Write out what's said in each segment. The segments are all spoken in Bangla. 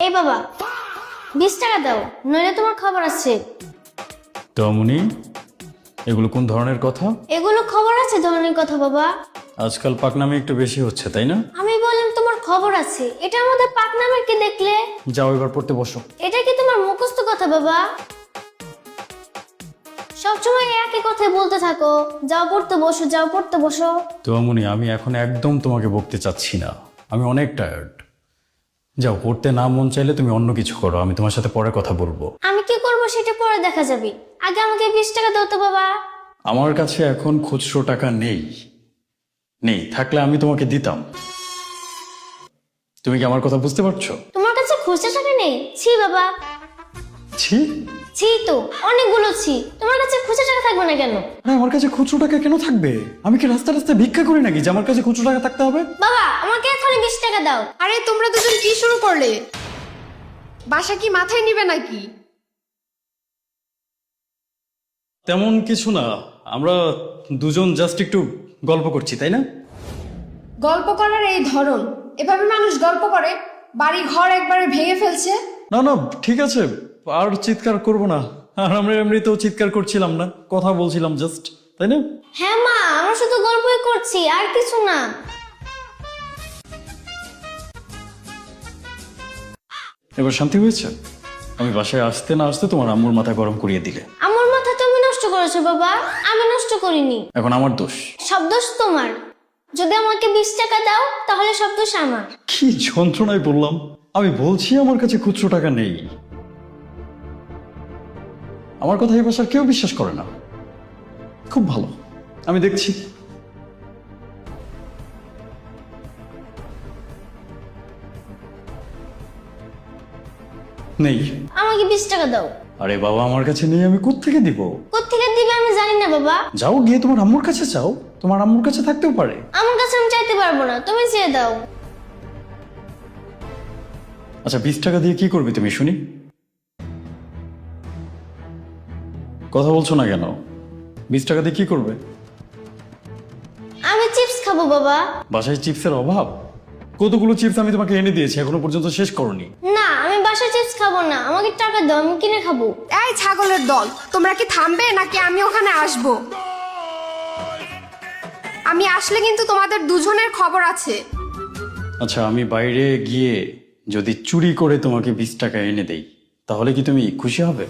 এই বাবা 20 টাকা দাও, নইলে তোমার খবর আছে। তমনি, এগুলো কোন ধরনের কথা? এগুলো খবর আছে ধরনের কথা বাবা। আজকাল পাকনামি একটু বেশি হচ্ছে, তাই না? আমি বললাম তোমার খবর আছে, এটা আমাদের পাকনামের কি দেখলে? যাও এবার পড়তে বসো। এটা কি তোমার মুখস্থ কথা বাবা? সবসময় একই কথাই বলতে থাকো। যাও পড়তে বসো, যাও পড়তে বসো। তমনি, আমি এখন একদম তোমাকে বকতে চাচ্ছি না, আমি অনেক টায়ার্ড। যাও, পড়তে না মন চাইলে তুমি অন্য কিছু করো, আমি তোমার সাথে পরে কথা বলবো। আমি কি করব সেটা পরে দেখা যাবে, আগে আমাকে 20 টাকা দাও তো বাবা। আমার কাছে এখন খুচরো টাকা নেই। নেই থাকলে আমি তোমাকে দিতাম। তুমি কি আমার কথা বুঝতে পারছো? তোমার কাছে খুচরা টাকা নেই? ছি বাবা, ছি। ছি তো অনেকগুলো ছি। তোমার কাছে খুচরা টাকা থাকবে না কেন? আরে আমার কাছে খুচরো টাকা কেন থাকবে? আমি কি রাস্তা রাস্তায় ভিক্ষা করি নাকি যে আমার কাছে খুচরো টাকা থাকতে হবে? বাবা আমাকে এখনই 20 টাকা দাও। আরে তোমরা দুজন কি শুরু করলে? বাসা কি মাথায় নিবে নাকি? তেমন কিছু না, আমরা দুজন জাস্ট একটু গল্প করছি, তাই না? গল্প করার এই ধরন, এভাবে মানুষ গল্প করে? বাড়ি ঘর একবারে ভেঙে ফেলছে। না না, ঠিক আছে, আর চিৎকার করব না। আর আমরা এমনিতেও চিৎকার করছিলাম না, কথা বলছিলাম জাস্ট, তাই না? হ্যাঁ মা, আমরা শুধু গল্পই করছি, আর কিছু না। এবার শান্তি হয়েছে? আমি বাসায় আসতে না আসতে তোমার আম্মুর মাথা গরম করিয়ে দিলে। আমার মাথা তুমি নষ্ট করেছো বাবা, আমি নষ্ট করিনি। এখন আমার দোষ। সব দোষ তোমার। যদি আমাকে 20 টাকা দাও তাহলে সব দোষ আমার। কি যন্ত্রণায় বললাম, আমি বলছি আমার কাছে খুচরো টাকা নেই। আমার কথা এই বাসার কেউ বিশ্বাস করে না। খুব ভালো, আমি দেখছি। নেই। আমাকে 20 টাকা দাও। আরে বাবা, আমার কাছে নেই, আমি কোত্থেকে দিব? কোত্থেকে দিবে আমি জানি না বাবা। যাও গিয়ে তোমার আম্মুর কাছে চাও, তোমার আম্মুর কাছে থাকতেও পারে। আমার কাছে আমি চাইতে পারবো না, তুমি চেয়ে দাও। আচ্ছা, 20 টাকা দিয়ে কি করবে তুমি শুনি? কথা বলছো না কেন? 20 টাকা দিয়ে কি করবে? আমি চিপস খাবো বাবা। বাসায় চিপসের অভাব? কতগুলো চিপস আমি তোমাকে এনে দিয়েছি, এখনো পর্যন্ত শেষ করনি। না, আমি বাসার চিপস খাবো না, আমাকে টাকা দাও, আমি কিনে খাবো। এই ছাগলের দল, তোমরা কি থামবে নাকি আমি ওখানে আসব? আমি আসলে কিন্তু তোমাদের দুজনের খবর আছে। আচ্ছা, আমি বাইরে গিয়ে যদি চুরি করে তোমাকে 20 টাকা এনে দেই, তাহলে কি তুমি খুশি হবে?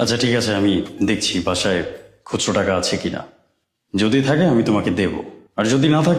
আচ্ছা ঠিক আছে, আমি দেখছি বাসায় খুচরো টাকা আছে কিনা। যদি থাকে আমি তোমাকে দেব, আর যদি না থাকে